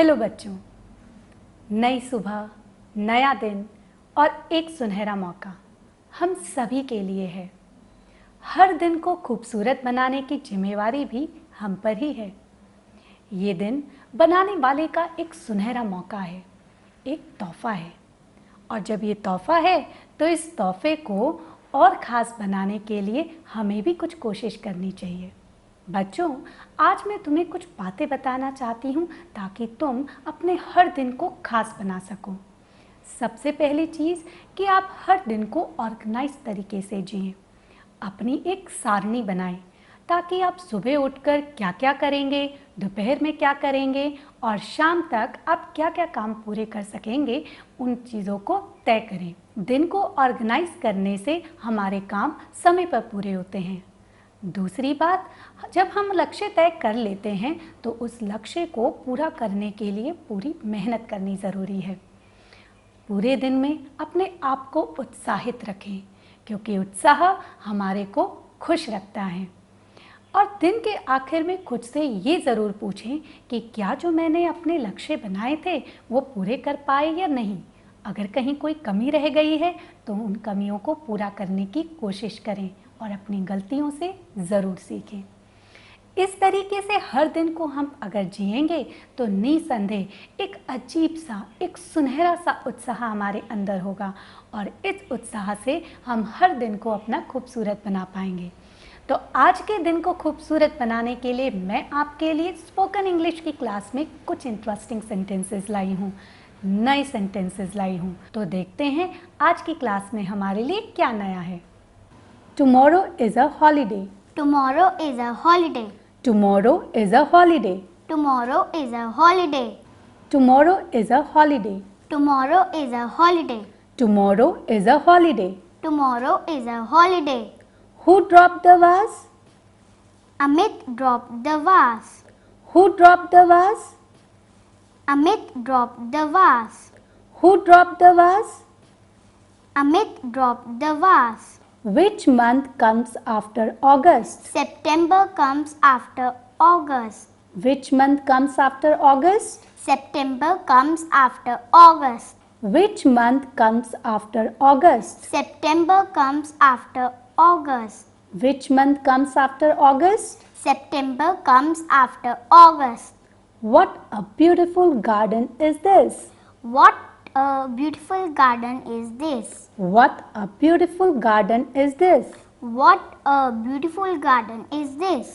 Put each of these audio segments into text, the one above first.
Hello बच्चों, नई सुबह, नया दिन और एक सुनहरा मौका हम सभी के लिए है। हर दिन को खूबसूरत बनाने की जिम्मेवारी भी हम पर ही है। ये दिन बनाने वाले का एक सुनहरा मौका है, एक तोहफा है। और जब ये तोहफा है तो इस तोहफे को और ख़ास बनाने के लिए हमें भी कुछ कोशिश करनी चाहिए। बच्चों, आज मैं तुम्हें कुछ बातें बताना चाहती हूँ ताकि तुम अपने हर दिन को खास बना सको। सबसे पहली चीज़ कि आप हर दिन को ऑर्गेनाइज तरीके से जिएं। अपनी एक सारणी बनाएं ताकि आप सुबह उठकर क्या क्या करेंगे, दोपहर में क्या करेंगे और शाम तक आप क्या क्या काम पूरे कर सकेंगे, उन चीज़ों को तय करें। दिन को ऑर्गेनाइज करने से हमारे काम समय पर पूरे होते हैं। दूसरी बात, जब हम लक्ष्य तय कर लेते हैं तो उस लक्ष्य को पूरा करने के लिए पूरी मेहनत करनी ज़रूरी है। पूरे दिन में अपने आप को उत्साहित रखें क्योंकि उत्साह हमारे को खुश रखता है। और दिन के आखिर में खुद से ये ज़रूर पूछें कि क्या जो मैंने अपने लक्ष्य बनाए थे वो पूरे कर पाए या नहीं। अगर कहीं कोई कमी रह गई है तो उन कमियों को पूरा करने की कोशिश करें और अपनी गलतियों से ज़रूर सीखें। इस तरीके से हर दिन को हम अगर जिएंगे तो निसंदेह एक अजीब सा, एक सुनहरा सा उत्साह हमारे अंदर होगा और इस उत्साह से हम हर दिन को अपना खूबसूरत बना पाएंगे। तो आज के दिन को खूबसूरत बनाने के लिए मैं आपके लिए स्पोकन इंग्लिश की क्लास में कुछ इंटरेस्टिंग सेंटेंसेस लाई हूँ, नए सेंटेंसेस लाई हूँ। तो देखते हैं आज की क्लास में हमारे लिए क्या नया है। Tomorrow is a holiday. Tomorrow is a holiday. Tomorrow is a holiday. Tomorrow is a holiday. Tomorrow is a holiday. Tomorrow is a holiday. Tomorrow is a holiday. Tomorrow is a holiday. Who dropped the vase? Amit dropped the vase. Who dropped the vase? Amit dropped the vase. Who dropped the vase? Amit dropped the vase. Which month comes after August? September comes after August. Which month comes after August? September comes after August. Which month comes after August? September comes after August. Which month comes after August? September comes after August. What a beautiful garden is this? What a beautiful garden is this? What a beautiful garden is this? What a beautiful garden is this?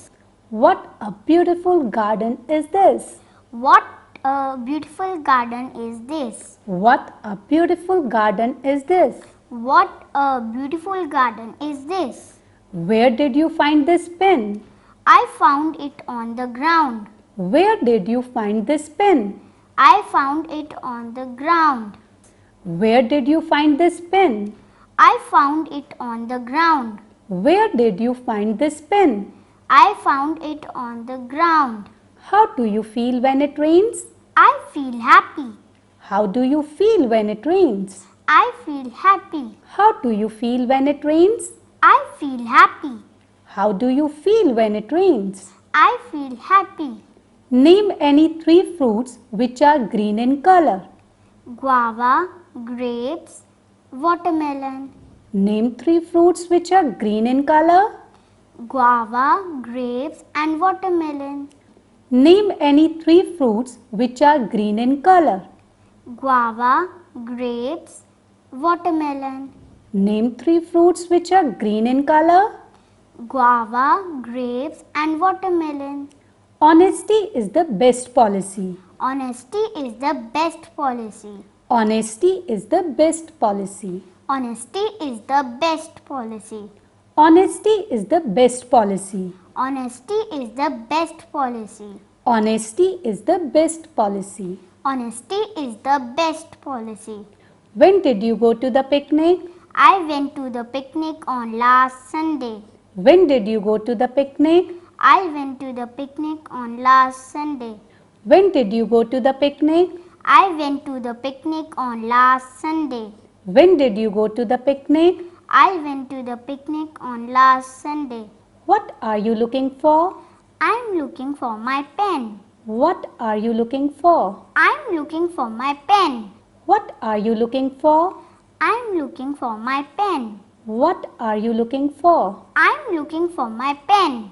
What a beautiful garden is this? What a beautiful garden is this? What a beautiful garden is this? What a beautiful garden is this? Where did you find this pen? I found it on the ground. Where did you find this pen? I found it on the ground. Where did you find this pen? I found it on the ground. Where did you find this pen? I found it on the ground. How do you feel when it rains? I feel happy. How do you feel when it rains? I feel happy. How do you feel when it rains? I feel happy. How do you feel when it rains? I feel happy. Name any 3 fruits which are green in color. Guava, grapes, watermelon. Name 3 fruits which are green in color. Guava, grapes and watermelon. Name any 3 fruits which are green in color. Guava, grapes, watermelon. Name 3 fruits which are green in color. Guava, grapes and watermelon. Honesty is the best policy. Honesty is the best policy. Honesty is the best policy. Honesty is the best policy. Honesty is the best policy. Honesty is the best policy. Honesty is the best policy. Honesty is the best policy. When did you go to the picnic? I went to the picnic on last Sunday. When did you go to the picnic? I went to the picnic on last Sunday. When did you go to the picnic? I went to the picnic on last Sunday. When did you go to the picnic? I went to the picnic on last Sunday. What are you looking for? I am looking for my pen. What are you looking for? I'm looking for my pen. What are you looking for? I'm looking for my pen. What are you looking for? I'm looking for my pen.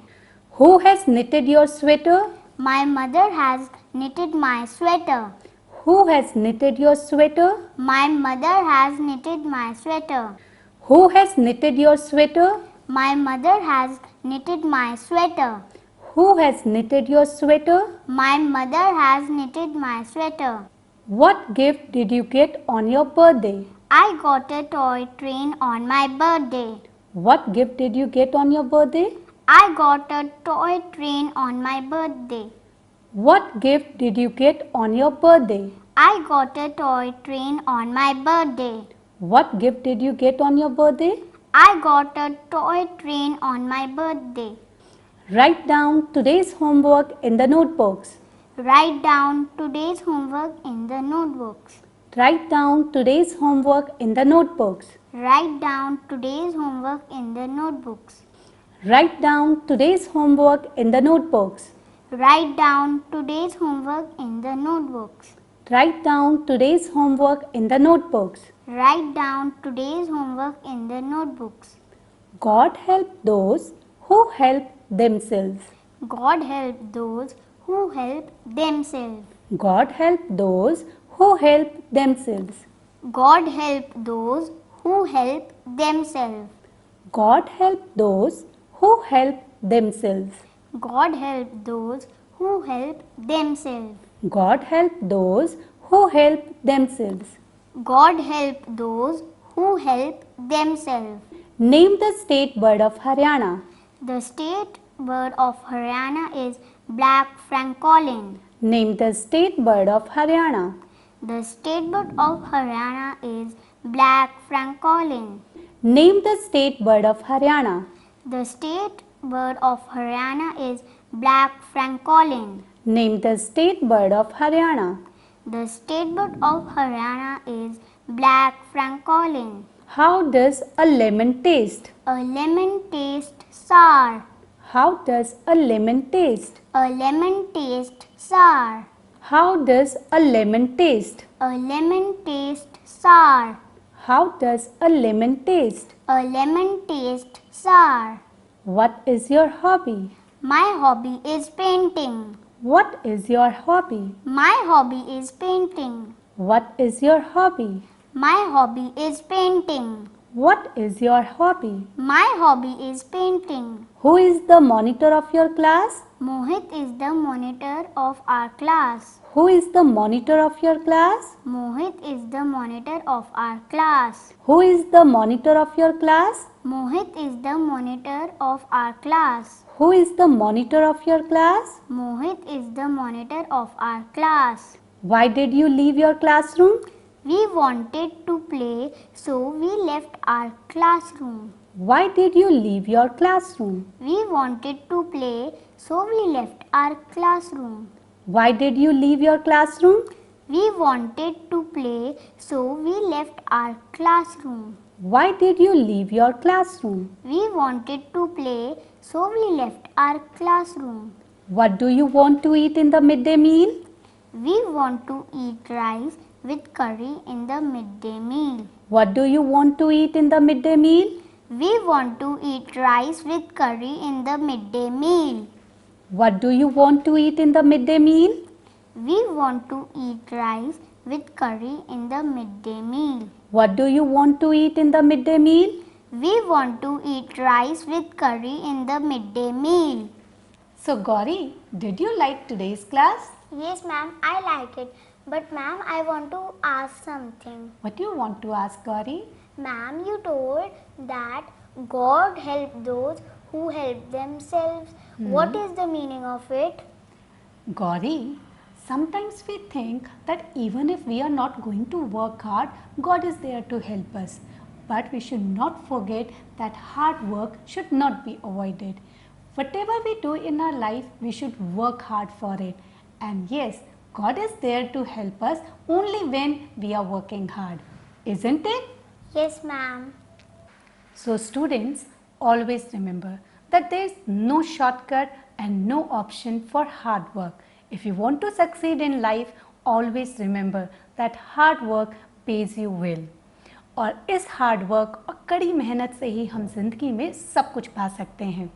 Who has knitted your sweater? My mother has knitted my sweater. Who has knitted your sweater? My mother has knitted my sweater. Who has knitted your sweater? My mother has knitted my sweater. Who has knitted your sweater? My mother has knitted my sweater. What gift did you get on your birthday? I got a toy train on my birthday. What gift did you get on your birthday? I got a toy train on my birthday. What gift did you get on your birthday? I got a toy train on my birthday. What gift did you get on your birthday? I got a toy train on my birthday. Write down today's homework in the notebooks. Write down today's homework in the notebooks. Write down today's homework in the notebooks. Write down today's homework in the notebooks. Write down today's homework in the notebooks. Write down today's homework in the notebooks. Write down today's homework in the notebooks. Write down today's homework in the notebooks. God help those who help themselves. God help those who help themselves. God help those who help themselves. God help those who help themselves. God help those who help themselves. God help those who help themselves. God help those who help themselves. God help those who help themselves. Name the state bird of Haryana. The state bird of Haryana is black francolin. Name the state bird of Haryana. The state bird of Haryana is black francolin. Name the state bird of Haryana. The state bird of Haryana is black francolin. Name the state bird of Haryana. The state bird of Haryana is black francolin. How does a lemon taste? A lemon tastes sour. How does a lemon taste? A lemon tastes sour. How does a lemon taste? A lemon tastes sour. How does a lemon taste? A lemon tastes sour. What is your hobby? My hobby is painting. What is your hobby? My hobby is painting. What is your hobby? My hobby is painting. What is your hobby? My hobby is painting. Who is the monitor of your class? Mohit is the monitor of our class. Who is the monitor of your class? Mohit is the monitor of our class. Who is the monitor of your class? Mohit is the monitor of our class. Who is the monitor of your class? Mohit is the monitor of our class. Why did you leave your classroom? We wanted to play, so we left our classroom. Why did you leave your classroom? We wanted to play, so we left our classroom. Why did you leave your classroom? We wanted to play, so we left our classroom. Why did you leave your classroom? We wanted to play, so we left our classroom. What do you want to eat in the midday meal? We want to eat rice with curry in the midday meal. What do you want to eat in the midday meal? We want to eat rice with curry in the midday meal. What do you want to eat in the midday meal? We want to eat rice with curry in the midday meal. What do you want to eat in the midday meal? We want to eat rice with curry in the midday meal. So Gauri, did you like today's class? Yes, ma'am, I like it. But ma'am, I want to ask something. What do you want to ask, Gauri? Ma'am, you told that God help those who help themselves. What is the meaning of it? Gauri, sometimes we think that even if we are not going to work hard, God is there to help us. But we should not forget that hard work should not be avoided. Whatever we do in our life, we should work hard for it. And yes, God is there to help us only when we are working hard. Isn't it? Yes, ma'am. So students, always remember that there is no shortcut and no option for hard work. If you want to succeed in life, always remember that hard work pays you well. और इस hard work और कड़ी मेहनत से ही हम जिंदगी में सब कुछ पा सकते हैं।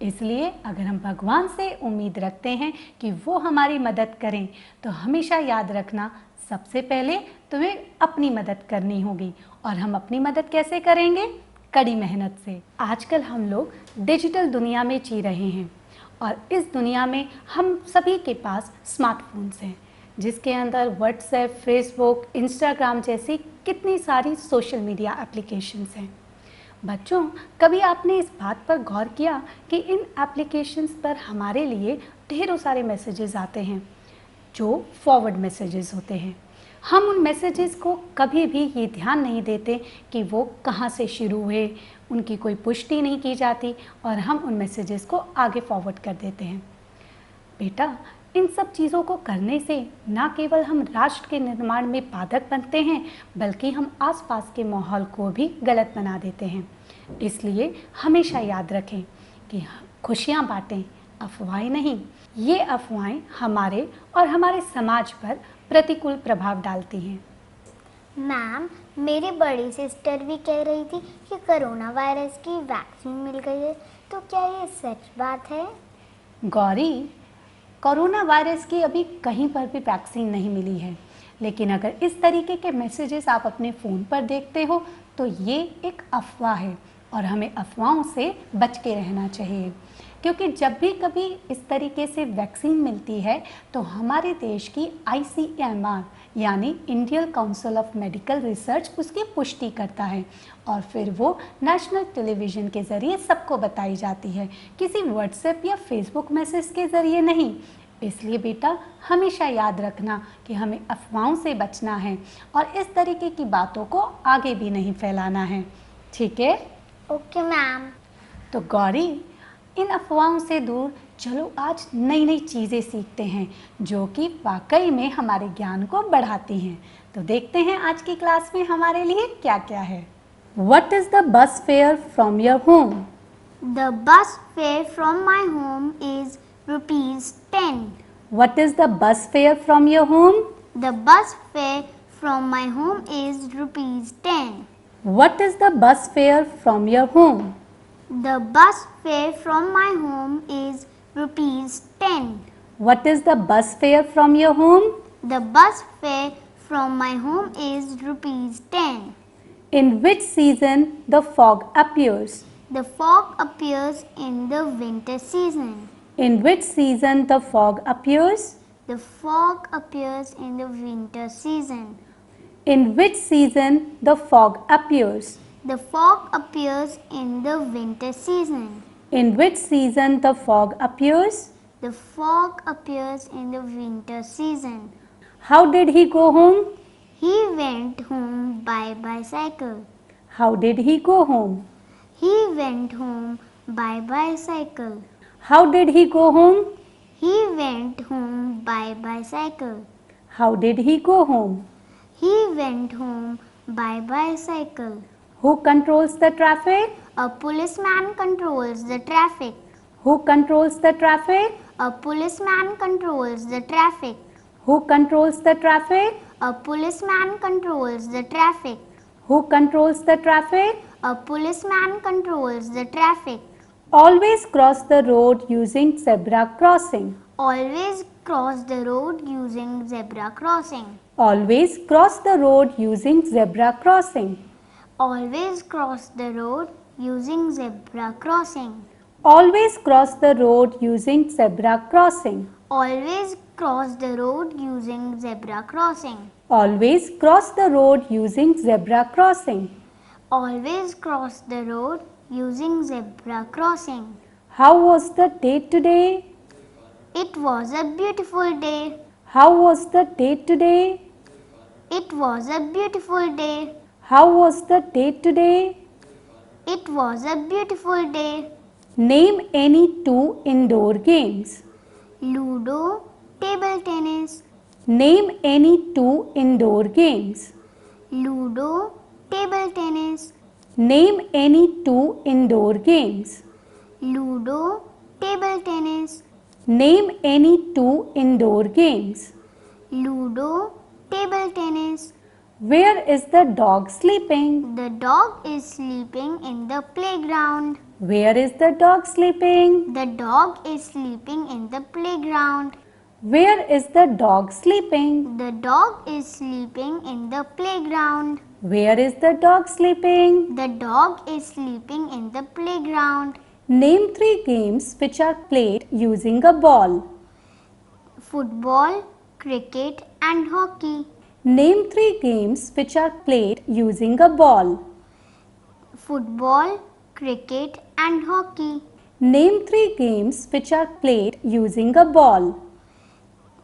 इसलिए अगर हम भगवान से उम्मीद रखते हैं कि वो हमारी मदद करें, तो हमेशा याद रखना सबसे पहले तुम्हें अपनी मदद करनी होगी। और हम अपनी मदद कैसे करेंगे? कड़ी मेहनत से। आजकल हम लोग डिजिटल दुनिया में जी रहे हैं और इस दुनिया में हम सभी के पास स्मार्टफोन्स हैं, जिसके अंदर व्हाट्सएप, फेसबुक, इंस्टाग्राम जैसी कितनी सारी सोशल मीडिया एप्लीकेशंस हैं। बच्चों, कभी आपने इस बात पर गौर किया कि इन एप्लीकेशंस पर हमारे लिए ढेरों सारे मैसेजेस आते हैं जो फॉरवर्ड मैसेजेस होते हैं। हम उन मैसेजेस को कभी भी ये ध्यान नहीं देते कि वो कहाँ से शुरू हुए, उनकी कोई पुष्टि नहीं की जाती और हम उन मैसेजेस को आगे फॉरवर्ड कर देते हैं। बेटा, इन सब चीज़ों को करने से ना केवल हम राष्ट्र के निर्माण में बाधक बनते हैं, बल्कि हम आसपास के माहौल को भी गलत बना देते हैं। इसलिए हमेशा याद रखें कि खुशियाँ बांटें, अफवाहें नहीं। ये अफवाहें हमारे और हमारे समाज पर प्रतिकूल प्रभाव डालती हैं। मैम, मेरी बड़ी सिस्टर भी कह रही थी कि कोरोना वायरस की वैक्सीन मिल गई है, तो क्या ये सच बात है? गौरी, कोरोना वायरस की अभी कहीं पर भी वैक्सीन नहीं मिली है, लेकिन अगर इस तरीके के मैसेजेस आप अपने फ़ोन पर देखते हो तो ये एक अफवाह है और हमें अफवाहों से बच के रहना चाहिए। क्योंकि जब भी कभी इस तरीके से वैक्सीन मिलती है तो हमारे देश की ICMR यानी Indian council of medical research उसकी पुष्टि करता है और फिर वो नेशनल टेलीविज़न के ज़रिए सबको बताई जाती है, किसी व्हाट्सएप या फेसबुक मैसेज के ज़रिए नहीं। इसलिए बेटा, हमेशा याद रखना कि हमें अफवाहों से बचना है और इस तरीके की बातों को आगे भी नहीं फैलाना है। ठीक है? Okay ma'am. तो गौरी, इन अफवाहों से दूर चलो आज नई नई चीज़ें सीखते हैं जो कि वाकई में हमारे ज्ञान को बढ़ाती हैं। तो देखते हैं आज की क्लास में हमारे लिए क्या क्या है। What is the bus fare from your home? The bus fare from my home is ₹10. What is the bus fare from your home? The bus fare from my home is ₹10. What is the bus fare from your home? The bus fare from my home is ₹10. What is the bus fare from your home? The bus fare from my home is ₹10. In which season the fog appears? The fog appears in the winter season. In which season the fog appears? The fog appears in the winter season. In which season the fog appears? The fog appears in the winter season. In which season the fog appears? The fog appears in the winter season. How did he go home? He went home by bicycle. How did he go home? He went home by bicycle. How did he go home? He went home by bicycle. How did he go home? He went home by bicycle. Who controls the traffic? A policeman controls the traffic. Who controls the traffic? A policeman controls the traffic. Who controls the traffic? A policeman controls the traffic. Who controls the traffic? A policeman controls the traffic. Always cross the road using zebra crossing. Always cross the road using zebra crossing. Always cross the road using zebra crossing. Always cross the road using zebra crossing. Always cross the road using zebra crossing. Always cross the road using zebra crossing. Always cross the road using zebra crossing. Always cross the road using zebra crossing. How was the day today? It was a beautiful day. How was the day today? It was a beautiful day. How was the day today? It was a beautiful day. Name any two indoor games. Ludo, table tennis. Name any two indoor games. Ludo, table tennis. Name any two indoor games. Ludo, table tennis. Name any two indoor games. Ludo, table tennis. Where is the dog sleeping? The dog is sleeping in the playground. Where is the dog sleeping? The dog is sleeping in the playground. Where is the dog sleeping? The dog is sleeping in the playground. Where is the dog sleeping? The dog is sleeping in the playground. Name three games which are played using a ball. Football, cricket and hockey. Name three games which are played using a ball. Football, cricket and hockey. Name three games which are played using a ball.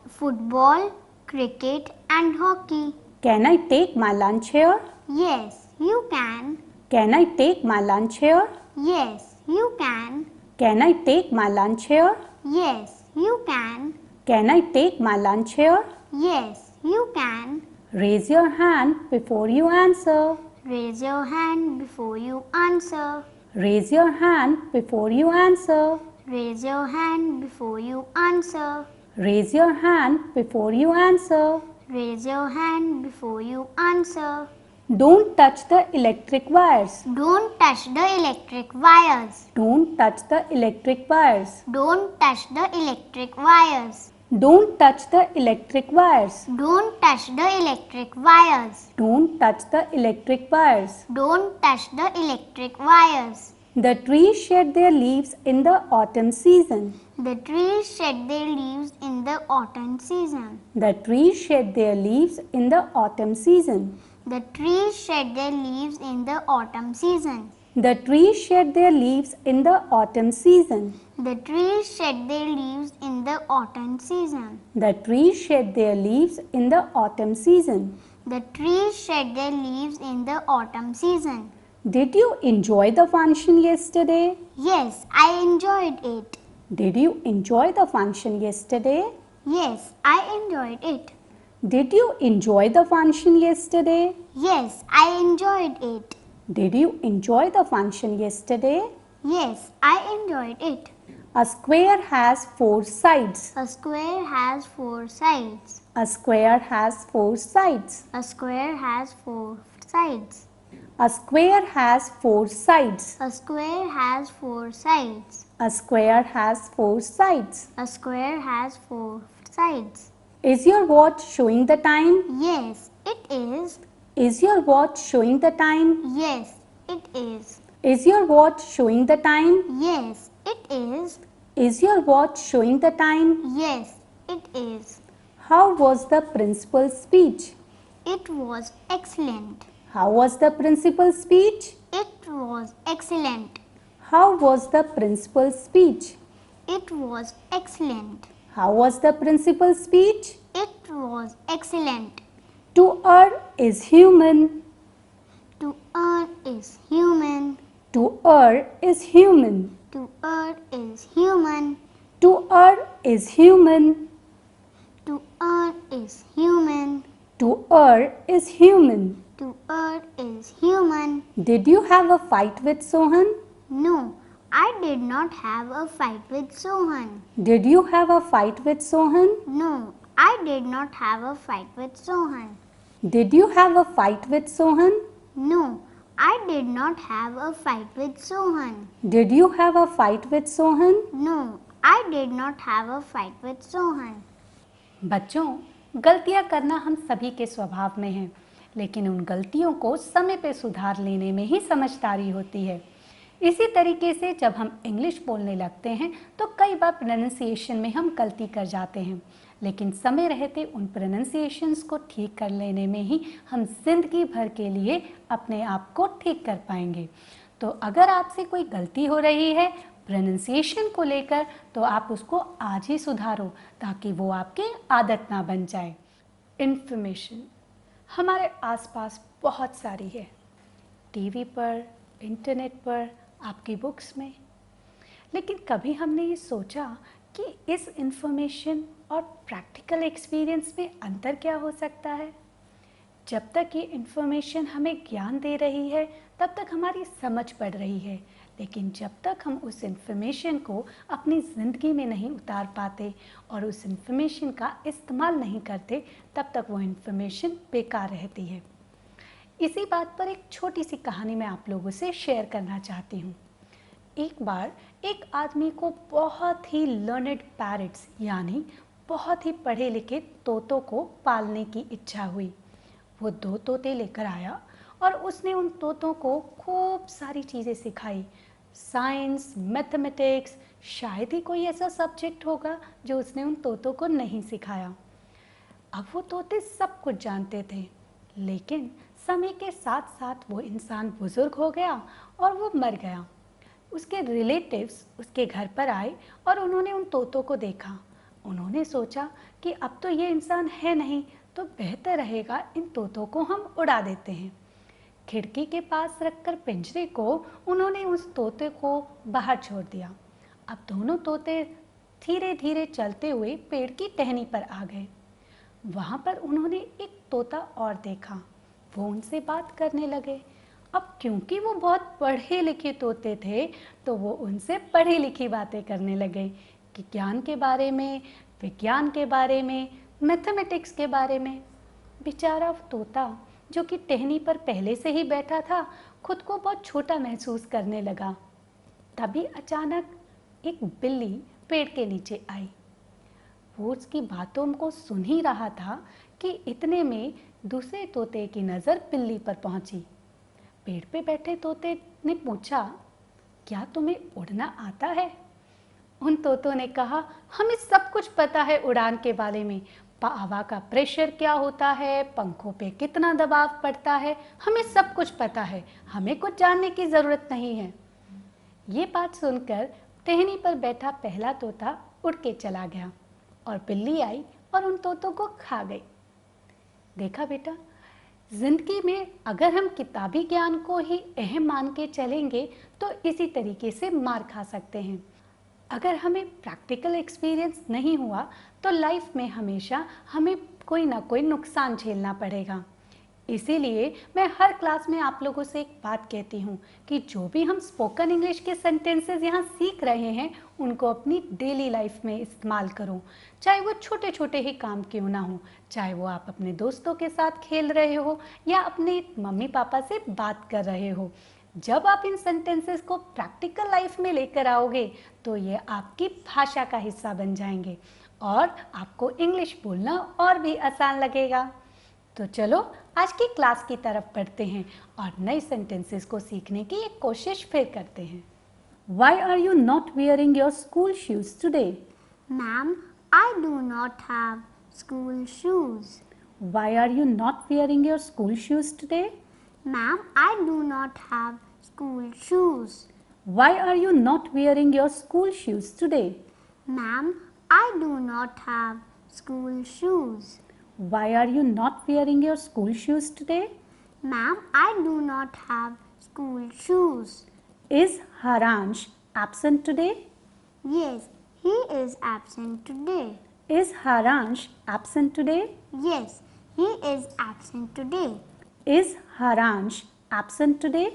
Football, cricket and hockey. Can I take my lunch here? Yes, you can. Can I take my lunch here? Yes, you can. Can I take my lunch here? Yes, you can. Can I take my lunch here? Yes, you can. Raise your hand before you answer. Raise your hand before you answer. Raise your hand before you answer. Raise your hand before you answer. Raise your hand before you answer. Raise your hand before you answer. Don't touch the electric wires. Don't touch the electric wires. Don't touch the electric wires. Don't touch the electric wires. Don't touch the electric wires. Don't touch the electric wires. Don't touch the electric wires. Don't touch the electric wires. The trees shed their leaves in the autumn season. The trees shed their leaves in the autumn season. The trees shed their leaves in the autumn season. The trees shed their leaves in the autumn season. The trees shed their leaves in the autumn season. The trees shed their leaves in the autumn season. The trees shed their leaves in the autumn season. The trees shed their leaves in the autumn season. Did you enjoy the function yesterday? Yes, I enjoyed it. Did you enjoy the function yesterday? Yes, I enjoyed it. Did you enjoy the function yesterday? Yes, I enjoyed it. Did you enjoy the function yesterday? Yes, I enjoyed it. A square has four sides. A square has four sides. A square has four sides. A square has four sides. A square has four sides. A square has four sides. A square has four sides. A square has four sides. Is your watch showing the time? Yes, it is. Is your watch showing the time? Yes, it is. Is your watch showing the time? Yes, it is. Is your watch showing the time? Yes, it is. How was the principal's speech? It was excellent. How was the principal's speech? It was excellent. How was the principal's speech? It was excellent. How was the principal's speech? It was excellent. To err is human. To err is human. To err is human. To err is human. To err is human. To err is human. To err is human. To err is human. Did you have a fight with Sohan? No, I did not have a fight with Sohan. Did you have a fight with Sohan? No, I did not have a fight with Sohan. Did you have a fight with Sohan? No, I did not have a fight with Sohan. Did you have a fight with Sohan? No, I did not have a fight with Sohan. बच्चों, गलतियां करना हम सभी के स्वभाव में है, लेकिन उन गलतियों को समय पे सुधार लेने में ही समझदारी होती है। इसी तरीके से जब हम इंग्लिश बोलने लगते हैं तो कई बार प्रोनाउंसिएशन में हम गलती कर जाते हैं, लेकिन समय रहते उन प्रोनाउंसिएशंस को ठीक कर लेने में ही हम जिंदगी भर के लिए अपने आप को ठीक कर पाएंगे। तो अगर आपसे कोई गलती हो रही है प्रोनाउंसिएशन को लेकर, तो आप उसको आज ही सुधारो ताकि वो आपकी आदत ना बन जाए। इन्फॉर्मेशन हमारे आसपास बहुत सारी है, टीवी पर, इंटरनेट पर, आपकी बुक्स में, लेकिन कभी हमने ये सोचा कि इस इन्फॉर्मेशन और प्रैक्टिकल एक्सपीरियंस में अंतर क्या हो सकता है? जब तक ये इन्फॉर्मेशन हमें ज्ञान दे रही है तब तक हमारी समझ पड़ रही है, लेकिन जब तक हम उस इन्फॉर्मेशन को अपनी ज़िंदगी में नहीं उतार पाते और उस इन्फॉर्मेशन का इस्तेमाल नहीं करते तब तक वो इन्फॉर्मेशन बेकार रहती है। इसी बात पर एक छोटी सी कहानी मैं आप लोगों से शेयर करना चाहती हूँ। एक बार एक आदमी को बहुत ही लर्नेड पैरट्स यानी बहुत ही पढ़े लिखे तोतों को पालने की इच्छा हुई। वो 2 तोते लेकर आया और उसने उन तोतों को खूब सारी चीज़ें सिखाई। साइंस, मैथमेटिक्स, शायद ही कोई ऐसा सब्जेक्ट होगा जो उसने उन तोतों को नहीं सिखाया। अब वो तोते सब कुछ जानते थे, लेकिन समय के साथ साथ वो इंसान बुजुर्ग हो गया और वो मर गया। उसके रिलेटिव्स उसके घर पर आए और उन्होंने उन तोतों को देखा। उन्होंने सोचा कि अब तो ये इंसान है नहीं, तो बेहतर रहेगा इन तोतों को हम उड़ा देते हैं। खिड़की के पास रखकर पिंजरे को उन्होंने उस तोते को बाहर छोड़ दिया। अब दोनों तोते धीरे धीरे चलते हुए पेड़ की टहनी पर आ गए। वहाँ पर उन्होंने एक तोता और देखा। वो उनसे बात करने लगे। अब क्योंकि वो बहुत पढ़े लिखे तोते थे तो वो उनसे पढ़ी लिखी बातें करने लगे कि ज्ञान के बारे में, विज्ञान के बारे में, मैथमेटिक्स के बारे में। बेचारा तोता जो कि टहनी पर पहले से ही बैठा था खुद को बहुत छोटा महसूस करने लगा। तभी अचानक एक बिल्ली पेड़ के नीचे आई। वो उसकी बातों को सुन ही रहा था कि इतने में दूसरे तोते की नज़र बिल्ली पर पहुंची। पेड़ पे बैठे तोते ने पूछा, क्या तुम्हें उड़ना आता है? उन तोतों ने कहा, हमें सब कुछ पता है उड़ान के बारे में। हवा का प्रेशर क्या होता है, पंखों पे कितना दबाव पड़ता है, हमें सब कुछ पता है, हमें कुछ जानने की ज़रूरत नहीं है। ये बात सुनकर टहनी पर बैठा पहला तोता उड़ के चला गया और बिल्ली आई और उन तोतों को खा गई। देखा बेटा, जिंदगी में अगर हम किताबी ज्ञान को ही अहम मान के चलेंगे तो इसी तरीके से मार खा सकते हैं। अगर हमें प्रैक्टिकल एक्सपीरियंस नहीं हुआ तो लाइफ में हमेशा हमें कोई ना कोई नुकसान झेलना पड़ेगा। इसीलिए मैं हर क्लास में आप लोगों से एक बात कहती हूँ कि जो भी हम स्पोकन इंग्लिश के सेंटेंसेस यहाँ सीख रहे हैं उनको अपनी डेली लाइफ में इस्तेमाल करो, चाहे वो छोटे छोटे ही काम क्यों ना हो, चाहे वो आप अपने दोस्तों के साथ खेल रहे हो या अपने मम्मी पापा से बात कर रहे हो। जब आप इन सेंटेंसेस को प्रैक्टिकल लाइफ में लेकर आओगे तो ये आपकी भाषा का हिस्सा बन जाएंगे और आपको इंग्लिश बोलना और भी आसान लगेगा। तो चलो आज की क्लास की तरफ बढ़ते हैं और नए सेंटेंसेस को सीखने की एक कोशिश फिर करते हैं। Why are you not wearing your school shoes today? Ma'am, I do not have school shoes. Why are you not wearing your school shoes today? Ma'am, I do not have school shoes. Why are you not wearing your school shoes today? Ma'am, I do not have school shoes. Why are you not wearing your school shoes today? Ma'am, I do not have school shoes. Is Haransh absent today? Yes, he is absent today. Is Haransh absent today? Yes, he is absent today. Is Haransh absent today?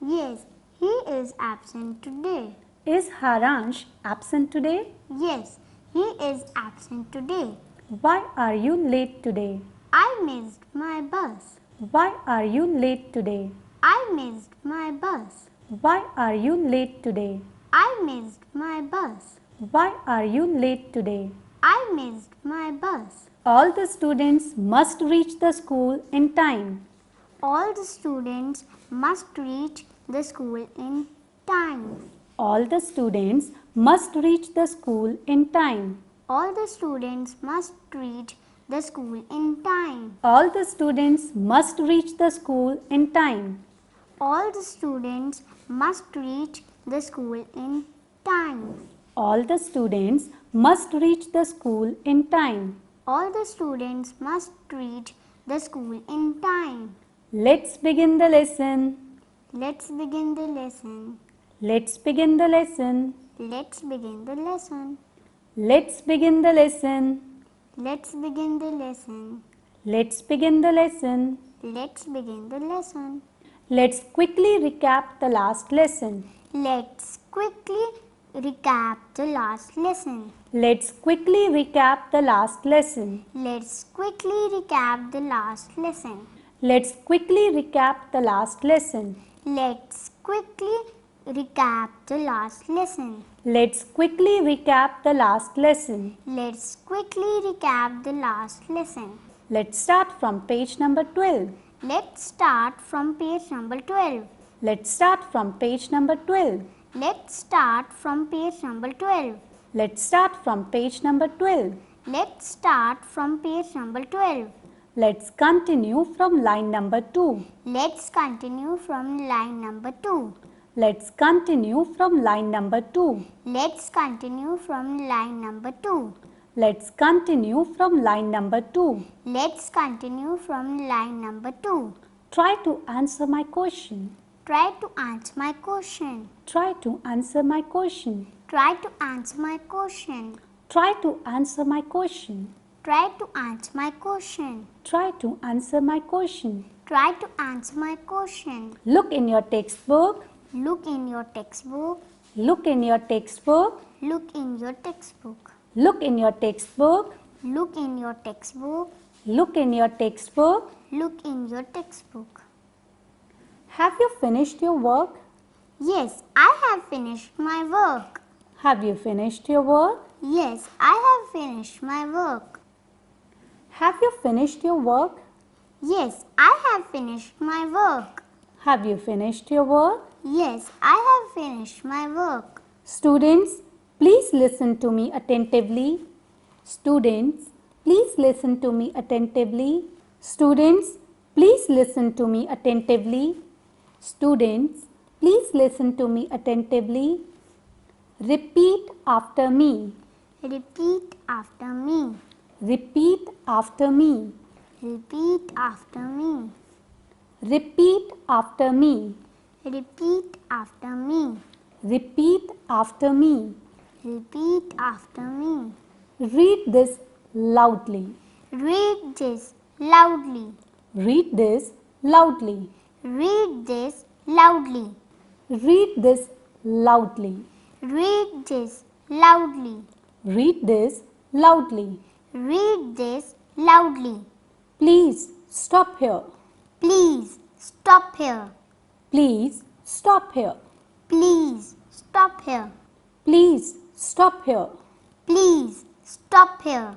Yes, he is absent today. Is Haransh absent today? Yes, he is absent today. Why are you late today? I missed my bus. Why are you late today? I missed my bus. Why are you late today? I missed my bus. Why are you late today? I missed my bus. All the students must reach the school in time. All the students must reach the school in time. All the students must reach the school in time. All the students must reach the school in time. All the students must reach the school in time. All the students must reach the school in time. All the students must reach the school in time. All the students must reach the school in time. Let's begin the lesson. Let's begin the lesson. Let's begin the lesson. Let's begin the lesson. Let's begin the lesson. Let's begin the lesson. Let's begin the lesson. Let's begin the lesson. Let's quickly recap the last lesson. Let's quickly recap the last lesson. Let's quickly recap the last lesson. Let's quickly recap the last lesson. Let's quickly recap the last lesson. Let's quickly recap the last lesson. Let's quickly recap the last lesson. Let's quickly recap the last lesson. Let's start from page number 12. Let's start from page number 12. Let's start from page number 12. Let's start from page number 12. Let's start from page number 12. Let's start from page number 12. Let's continue from line number 2. Let's continue from line number 2. Let's continue from line number 2. Let's continue from line number 2. Let's continue from line number 2. Let's continue from line number 2. Try to answer my question. Try to answer my question. Try to answer my question. Try to answer my question. Try to answer my question. Try to answer my question. Try to answer my question. Try to answer my question. Look in your textbook. Look in your textbook. Look in your textbook. Look in your textbook. Look in your textbook. Look in your textbook. Look in your textbook. Look in your textbook. Have you finished your work? Yes, I have finished my work. Have you finished your work? Yes, I have finished my work. Have you finished your work? Yes, I have finished my work. Have you finished your work? Yes, I have finished my work. Students, please listen to me attentively. Students, please listen to me attentively. Students, please listen to me attentively. Students, please listen to me attentively. Repeat after me. Repeat after me. Repeat after me. Repeat after me. Repeat after me. Repeat after me. Repeat after me. Repeat after me. Read this loudly. Read this loudly. Read this loudly. Read this loudly. Read this loudly. Read this loudly. Read this loudly. Read this loudly. Please stop here. Please stop here. Please stop here. Please stop here. Please stop here. Please stop here.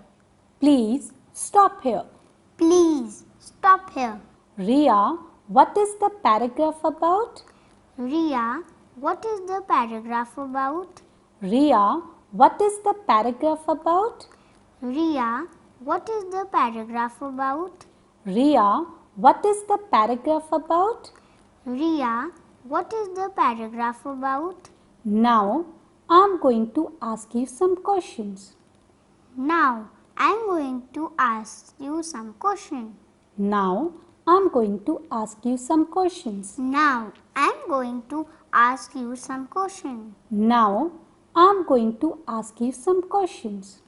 Please stop here. Please stop here. Ria, what is the paragraph about? Ria, what is the paragraph about? Ria, what is the paragraph about? Ria, what is the paragraph about? Ria, what is the paragraph about? Ria, what is the paragraph about? Now, I'm going to ask you some questions. Now, I'm going to ask you some questions. Now, I'm going to ask you some questions. Now, I'm going to ask you some questions. Now, I'm going to ask you some questions.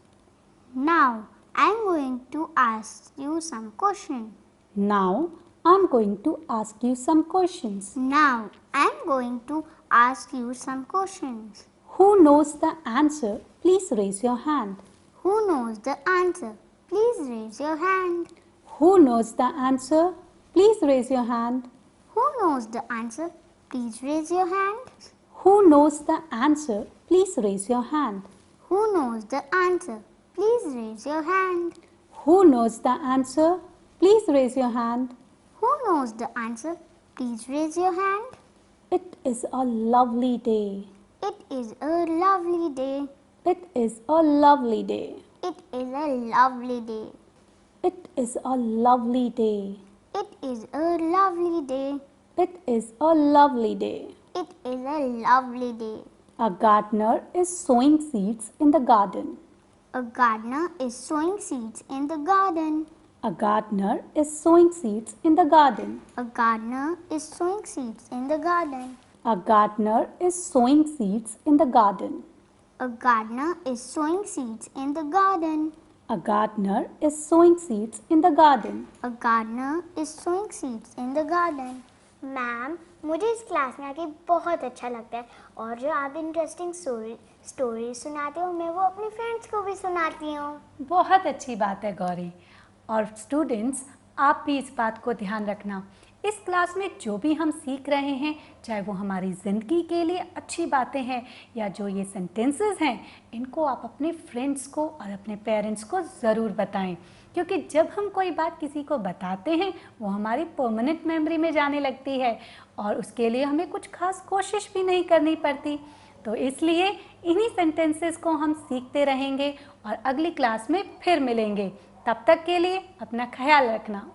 Now, I'm going to ask you some questions. Now, I'm going to ask you some questions. Now, I'm going to ask you some questions. Who knows the answer? Please raise your hand. Who knows the answer? Please raise your hand. Who knows the answer? Please raise your hand. Who knows the answer? Please raise your hand. Who knows the answer? Please raise your hand. Who knows the answer? Please raise your hand. Who knows the answer? Please raise your hand. Who knows the answer? Please raise your hand. It is a lovely day. It is a lovely day. It is a lovely day. It is a lovely day. It is a lovely day. It is a lovely day. It is a lovely day. It is a lovely day. A gardener is sowing seeds in the garden. A gardener is sowing seeds in the garden. A gardener is sowing seeds in the garden. A gardener is sowing seeds in the garden. A gardener is sowing seeds in the garden. A gardener is sowing seeds in the garden. A gardener is sowing seeds in the garden. A gardener is sowing seeds in the garden. Ma'am, मुझे इस class में आके बहुत अच्छा लगता है और जो आप इंटरेस्टिंग स्टोरी सुनाते हो मैं वो अपने फ्रेंड्स को भी सुनाती हूँ। बहुत अच्छी बात है गौरी। और स्टूडेंट्स, आप भी इस बात को ध्यान रखना, इस क्लास में जो भी हम सीख रहे हैं, चाहे वो हमारी ज़िंदगी के लिए अच्छी बातें हैं या जो ये सेंटेंसेस हैं, इनको आप अपने फ्रेंड्स को और अपने पेरेंट्स को ज़रूर बताएं, क्योंकि जब हम कोई बात किसी को बताते हैं वो हमारी परमानेंट मेमोरी में जाने लगती है और उसके लिए हमें कुछ खास कोशिश भी नहीं करनी पड़ती। तो इसलिए इन्हीं सेंटेंसेस को हम सीखते रहेंगे और अगली क्लास में फिर मिलेंगे। तब तक के लिए अपना ख्याल रखना।